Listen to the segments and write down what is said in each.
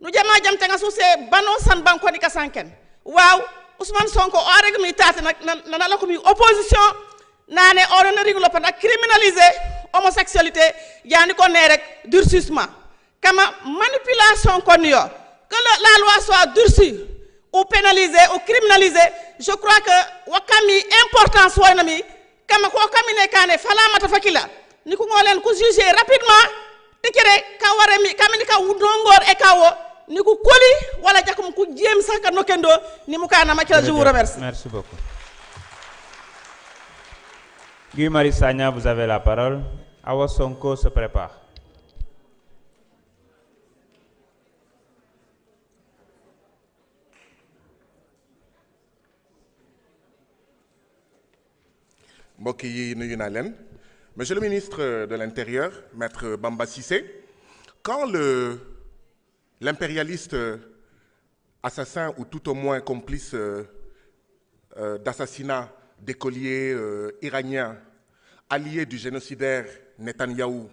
du jama jam tanga suse bano san banko ni kasanken waaw Ousmane Sonko o reg mi tati nak nana la ko mi opposition nane ordonné rigulo para criminaliser homosexualité yani ko ne rek durcissement kama manipulation kon yo que la loi soit durcie ou pénalisée ou criminalisée je crois que wakami importance wonami kama ko kamine kane fala mata fakila ni ko ngolen ko juger rapidement tikere ka warami kamini ka wudongor e kawo ni ko koli wala jakum ko jem saka nokendo ni mukana ma je vous remercie. Merci beaucoup. Guy Marius Sagna, vous avez la parole. Awa Sonko se prépare. mbokk yi nuyu naa leen. Monsieur le ministre de l'Intérieur, Maître Bamba Cissé, quand l'impérialiste assassin ou tout au moins complice d'assassinat d'écoliers iraniens alliés du génocidaire Netanyahou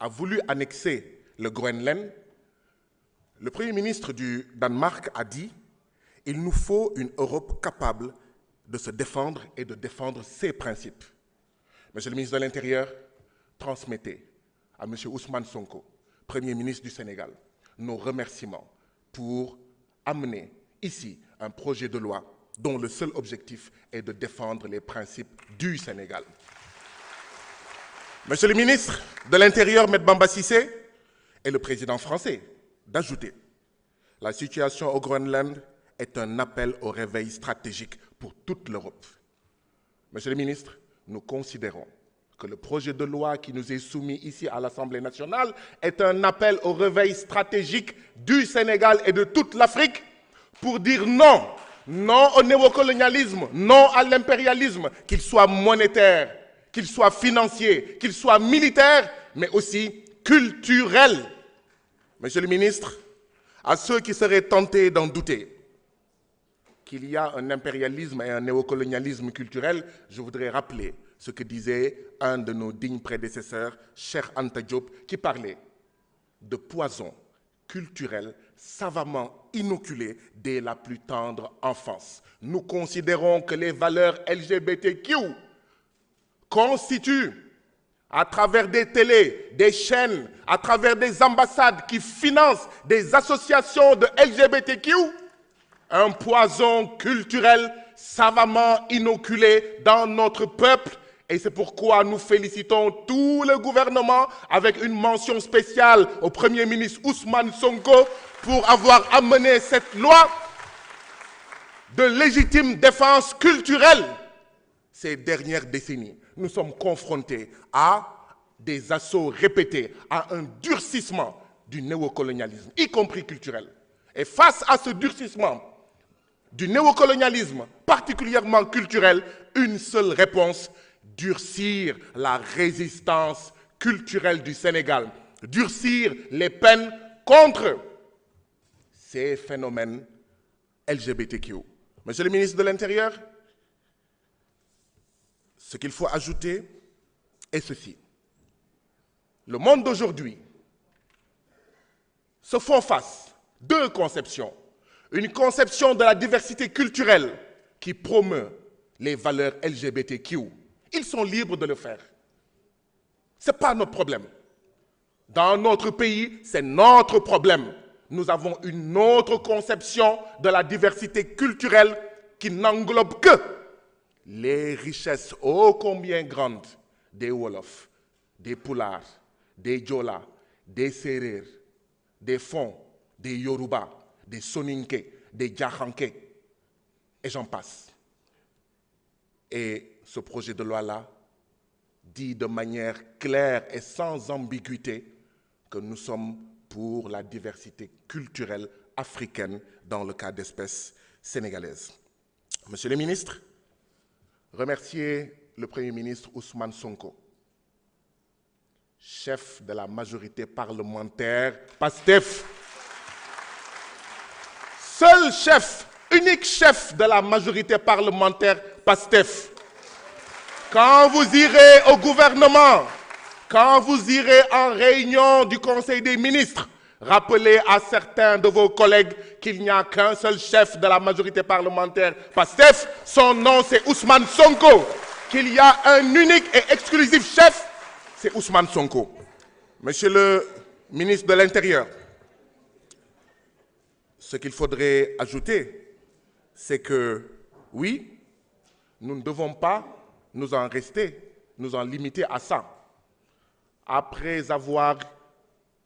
a voulu annexer le Groenland, le Premier ministre du Danemark a dit « Il nous faut une Europe capable de se défendre et de défendre ses principes ». Monsieur le ministre de l'Intérieur, transmettez à M. Ousmane Sonko, Premier ministre du Sénégal, nos remerciements pour amener ici un projet de loi dont le seul objectif est de défendre les principes du Sénégal. Monsieur le ministre de l'Intérieur, M. Bamba Cissé, et le président français d'ajouter « La situation au Groenland est un appel au réveil stratégique pour toute l'Europe. » Monsieur le ministre, nous considérons que le projet de loi qui nous est soumis ici à l'Assemblée nationale est un appel au réveil stratégique du Sénégal et de toute l'Afrique pour dire non, non au néocolonialisme, non à l'impérialisme, qu'il soit monétaire, qu'il soit financier, qu'il soit militaire, mais aussi culturel. Monsieur le ministre, à ceux qui seraient tentés d'en douter, qu'il y a un impérialisme et un néocolonialisme culturel, je voudrais rappeler ce que disait un de nos dignes prédécesseurs, Cheikh Anta Diop, qui parlait de poison culturel savamment inoculé dès la plus tendre enfance. Nous considérons que les valeurs LGBTQ constituent, à travers des télés, des chaînes, à travers des ambassades qui financent des associations de LGBTQ, un poison culturel savamment inoculé dans notre peuple. Et c'est pourquoi nous félicitons tout le gouvernement avec une mention spéciale au Premier ministre Ousmane Sonko pour avoir amené cette loi de légitime défense culturelle. Ces dernières décennies, nous sommes confrontés à des assauts répétés, à un durcissement du néocolonialisme, y compris culturel. Et face à ce durcissement du néocolonialisme, particulièrement culturel, une seule réponse: durcir la résistance culturelle du Sénégal, durcir les peines contre ces phénomènes LGBTQ. Monsieur le ministre de l'Intérieur, ce qu'il faut ajouter est ceci. Le monde d'aujourd'hui se font face deux conceptions. Une conception de la diversité culturelle qui promeut les valeurs LGBTQ. Ils sont libres de le faire. Ce n'est pas notre problème. Dans notre pays, c'est notre problème. Nous avons une autre conception de la diversité culturelle qui n'englobe que les richesses ô combien grandes des Wolofs, des Pulaars, des Diola, des Serer, des Fon, des Yoruba, des Soninké, des Djakhanké, et j'en passe. Et ce projet de loi-là dit de manière claire et sans ambiguïté que nous sommes pour la diversité culturelle africaine dans le cas d'espèces sénégalaises. Monsieur le ministre, remerciez le Premier ministre Ousmane Sonko, chef de la majorité parlementaire PASTEF, seul chef, unique chef de la majorité parlementaire PASTEF. Quand vous irez au gouvernement, quand vous irez en réunion du Conseil des ministres, Rappelez à certains de vos collègues qu'il n'y a qu'un seul chef de la majorité parlementaire PASTEF. Son nom, c'est Ousmane Sonko. Qu'il y a un unique et exclusif chef, c'est Ousmane Sonko. Monsieur le ministre de l'Intérieur, ce qu'il faudrait ajouter, c'est que, oui, nous ne devons pas nous en limiter à ça. Après avoir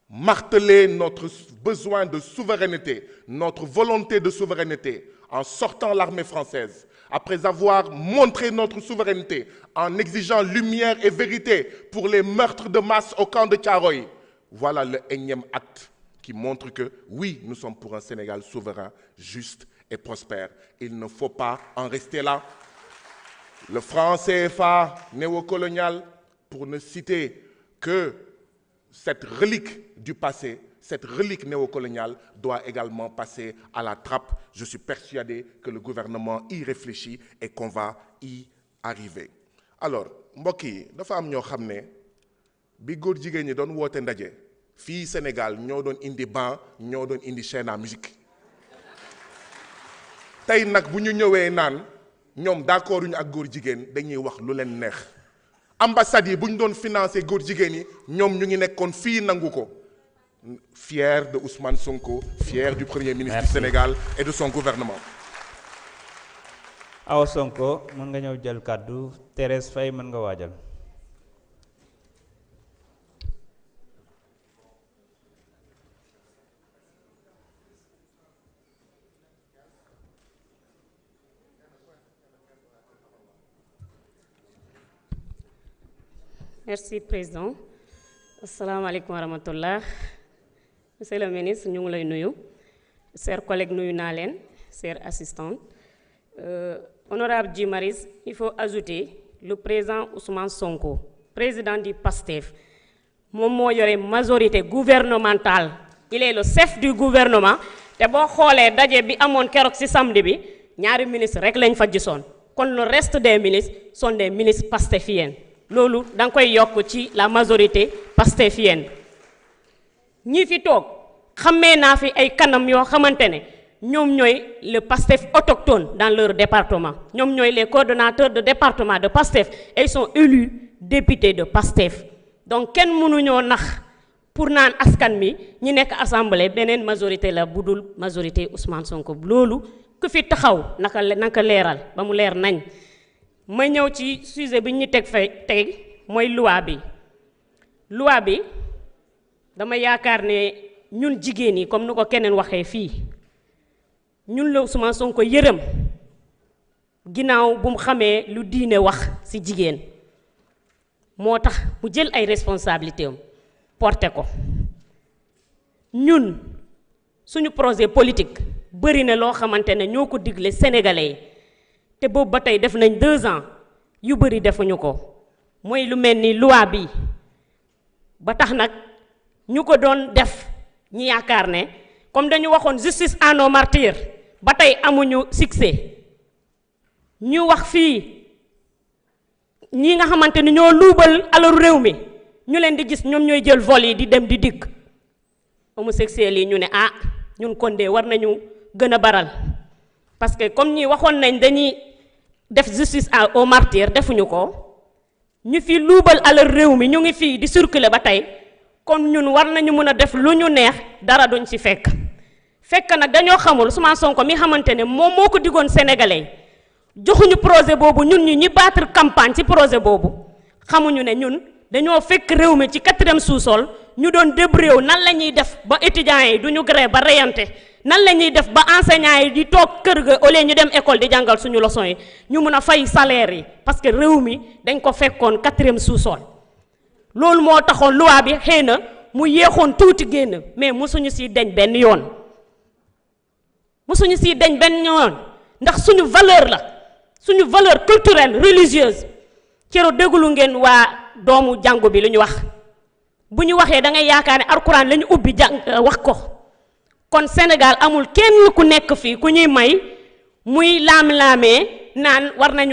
martelé notre besoin de souveraineté, notre volonté de souveraineté, en sortant l'armée française, après avoir montré notre souveraineté, en exigeant lumière et vérité pour les meurtres de masse au camp de Thiaroye, voilà le énième acte qui montre que, oui, nous sommes pour un Sénégal souverain, juste et prospère. Il ne faut pas en rester là. Le franc CFA néocolonial, pour ne citer que cette relique du passé, cette relique néocoloniale doit également passer à la trappe. Je suis persuadé que le gouvernement y réfléchit et qu'on va y arriver. Alors, mbokk yi dafa am ñoo xam ne bi góor jigéen ñi doon woote ndaje fii Sénégal ñoo doon indi ban ñoo doon indi chaîne à musique tey nag bu ñu ñëwee naan ñoom d'accord ñu ak góor jigéen dañuy wax lu leen neex ambassades yi bu ñu doon financé góor jigéen yi ñoom ñu ngi nekkoon fii nangu ko. Fier de Ousmane Sonko, fier du Premier ministre du Sénégal et de son gouvernement. Awa Sonko mën nga ñëw jël kàddu. Thérèse Faye mën nga waajal. Merci président. Asalaamaaleykum wa rahmatullah. Monsieur le ministre ñu ngi lay nuyu. Chers collègues nuyu naa leen, chers assistants. Honorable Guy Marius, il faut ajouter le président Ousmane Sonko, président du PASTEF. Moom moo yore majorité gouvernementale. Il est le chef du gouvernement. Te boo xoolee daje bi amoon keroog ci samedi bi ñaari ministre rek lañ fa gisoon. Kon le reste des ministres sont des ministres pastefiens. Loolu da nga koy yokk ci la majorité pastefienne ñi fi toog xamee naa fi ay kanam yoo xamante ne ñoom ñooy le Pastef autochtone dans leur département ñoom ñooy les coordonnateurs de département de Pastef et ils sont élus députés de Pastef donc kenn mënuñoo nax pour naan askan mi ñi nekk assemblée beneen majorité la budul majorité Ousmane Sonko loolu ku fi taxaw naka leeral ba mu leer nañ. ma ñëw ci sujet bi ñu teg tey mooy loi bi dama yaakaar ne ñun jigéen yi comme ni ko keneen waxee fii ñun la Ousmane Sonko yërëm ginnaaw bu mu xamee lu diine wax ci jigéen moo tax mu jël ay responsabilités am porté ko ñun suñu projet politique bëri na loo xamante ne ñoo ko digle sénégalais yi te boobu ba tey def nañ 2 ans yu bëri defuñu ko mooy lu mel ni loi bi ba tax nag ñu ko doon def ñi yaakaar ne comme dañu waxoon justice à nos martyrs ba tey amuñu succès ñu wax fii ñi nga xamante ni ñoo luubal alalu réew mi ñu leen di gis ñoom ñooy jël vol yi di dem di dikk homosexuels yi ñu ne ah ñun kon de war nañu gën a baral parce que comme ñi waxoon nañ dañuy def justice aux martyrs defuñu ko ñu fi luubal alal réew mi ñu ngi fii di circuler ba tey kon ñun war nañu mën a def lu ñu neex dara duñ ci fekk nag dañoo xamul Ousmane Sonko mi xamante ne moom moo ko digoon sénégalais joxuñu projet boobu ñun ñi battre campagne ci projet boobu xamuñu ne ñun dañoo fekk réew mi ci 4e sous-sol ñu doon débrouiller nan la ñuy def ba étudiants yi du ñu grève ba reyante nan la ñuy def ba enseignants yi di toog kër ga au lieu ñu dem école di jàngal suñu leçon yi ñu mën a fay salaire yi parce que réew mi dañ ko fekkoon 4e sous-sol loolu moo taxoon loi bi xëy na mu yéexoon tuuti génn mais mosuñu si deñ benn yoon ndax suñu valeur la suñu valeur culturelle religieuse cero déglu ngeen waa doomu jàngu bi lu ñu wax bu ñu waxee da ngay yaakaar ne alxuraan la ñu ubbi wax ko kon Sénégal amul kenn ku nekk fii ku ñuy may muy laam-laamee naan war nañu